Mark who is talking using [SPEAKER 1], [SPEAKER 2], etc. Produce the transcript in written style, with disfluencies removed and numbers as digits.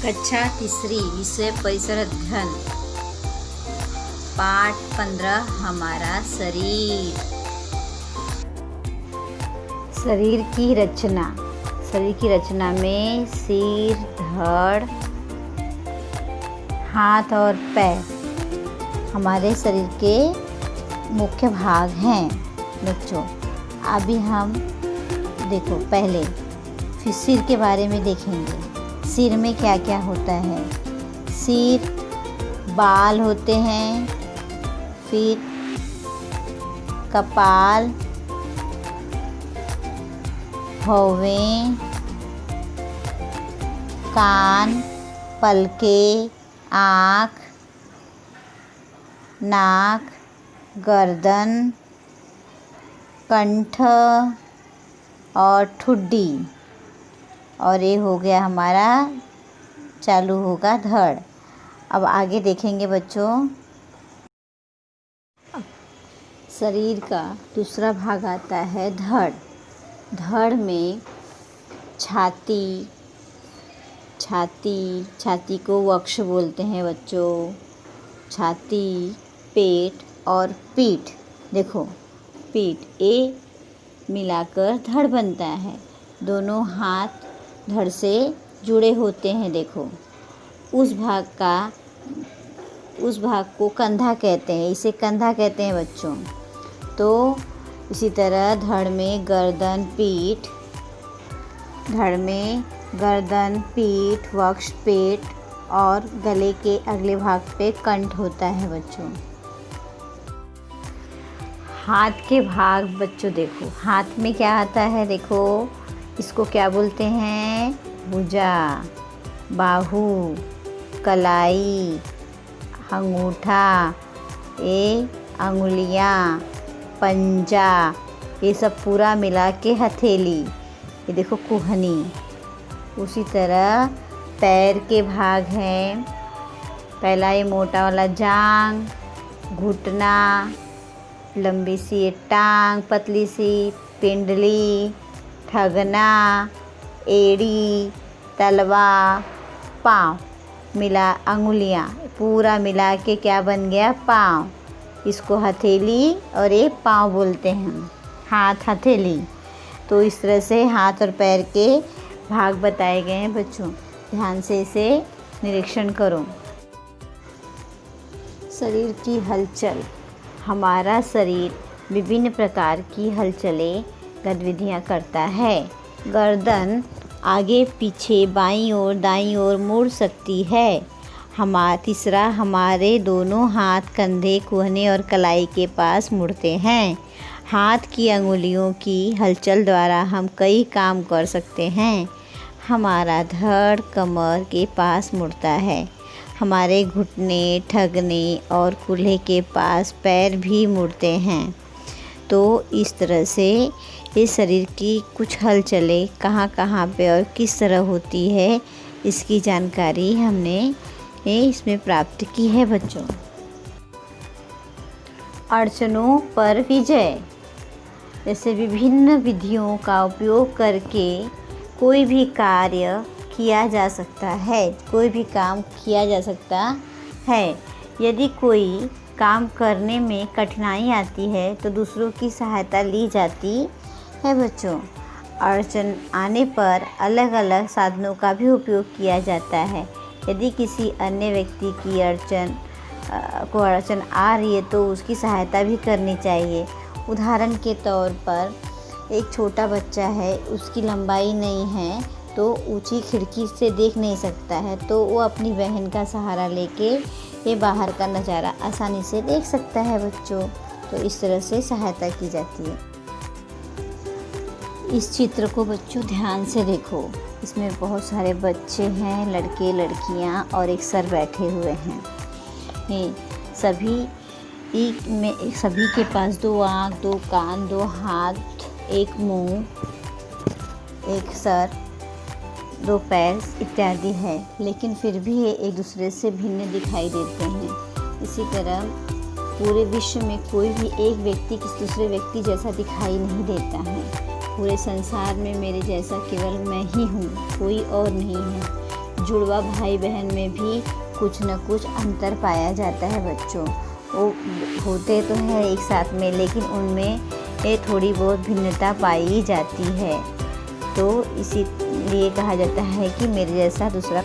[SPEAKER 1] कक्षा तीसरी विषय परिसर अध्ययन पाठ 15 हमारा शरीर। शरीर की रचना में सिर, धड़, हाथ और पैर हमारे शरीर के मुख्य भाग हैं बच्चों। अभी हम देखो पहले फिर सिर के बारे में देखेंगे। सिर में क्या क्या होता है। सिर बाल होते हैं, फिर कपाल, भौवें, कान, पलकें, आँख, नाक, गर्दन, कंठ और ठुड्डी। और ये हो गया हमारा, चालू होगा धड़। अब आगे देखेंगे बच्चों। शरीर का दूसरा भाग आता है धड़। धड़ में छाती को वक्ष बोलते हैं बच्चों। छाती, पेट और पीठ। देखो पीठ ये मिलाकर धड़ बनता है। दोनों हाथ धड़ से जुड़े होते हैं। देखो उस भाग को कंधा कहते हैं। इसे कंधा कहते हैं बच्चों। तो इसी तरह धड़ में गर्दन, पीठ, वक्ष, पेट और गले के अगले भाग पे कंठ होता है बच्चों। हाथ के भाग बच्चों देखो, हाथ में क्या आता है। देखो इसको क्या बोलते हैं। भुजा, बाहु, कलाई, अंगूठा, ये अंगुलियाँ, पंजा, ये सब पूरा मिला के हथेली। ये देखो कुहनी। उसी तरह पैर के भाग हैं। पहला ये मोटा वाला जांघ, घुटना, लंबी सी ये टांग, पतली सी पिंडली, ठगना, एड़ी, तलवा, पाँव, मिला अंगुलियाँ पूरा मिला के क्या बन गया, पाँव। इसको हथेली और ये पाँव बोलते हैं। हाथ, हथेली। तो इस तरह से हाथ और पैर के भाग बताए गए हैं बच्चों। ध्यान से इसे निरीक्षण करो। शरीर की हलचल। हमारा शरीर विभिन्न प्रकार की हलचलें, गतिविधियाँ करता है। गर्दन आगे पीछे, बाईं ओर दाईं ओर मुड़ सकती है। तीसरा, हमारे दोनों हाथ कंधे, कुहने और कलाई के पास मुड़ते हैं। हाथ की अंगुलियों की हलचल द्वारा हम कई काम कर सकते हैं। हमारा धड़ कमर के पास मुड़ता है। हमारे घुटने, ठगने और कूल्हे के पास पैर भी मुड़ते हैं। तो इस तरह से ये शरीर की कुछ हलचलें कहाँ कहाँ पे और किस तरह होती है, इसकी जानकारी हमने इसमें प्राप्त की है बच्चों। अड़चनों पर विजय। जैसे विभिन्न विधियों का उपयोग करके कोई भी कार्य किया जा सकता है, कोई भी काम किया जा सकता है। यदि कोई काम करने में कठिनाई आती है तो दूसरों की सहायता ली जाती है बच्चों। अड़चन आने पर अलग अलग साधनों का भी उपयोग किया जाता है। यदि किसी अन्य व्यक्ति की अड़चन आ रही है तो उसकी सहायता भी करनी चाहिए। उदाहरण के तौर पर एक छोटा बच्चा है, उसकी लंबाई नहीं है तो ऊंची खिड़की से देख नहीं सकता है, तो वो अपनी बहन का सहारा लेके ये बाहर का नज़ारा आसानी से देख सकता है बच्चों। तो इस तरह से सहायता की जाती है। इस चित्र को बच्चों ध्यान से देखो। इसमें बहुत सारे बच्चे हैं, लड़के लड़कियां और एक सर बैठे हुए हैं। ये सभी के पास 2 आँख, 2 कान, 2 हाथ, 1 मुंह, 1 सर, 2 पैर इत्यादि है, लेकिन फिर भी ये एक दूसरे से भिन्न दिखाई देते हैं। इसी तरह पूरे विश्व में कोई भी एक व्यक्ति किसी दूसरे व्यक्ति जैसा दिखाई नहीं देता है। पूरे संसार में मेरे जैसा केवल मैं ही हूँ, कोई और नहीं है। जुड़वा भाई बहन में भी कुछ न कुछ अंतर पाया जाता है बच्चों। वो होते तो हैं एक साथ में, लेकिन उनमें थोड़ी बहुत भिन्नता पाई जाती है। तो इसीलिए कहा जाता है कि मेरे जैसा दूसरा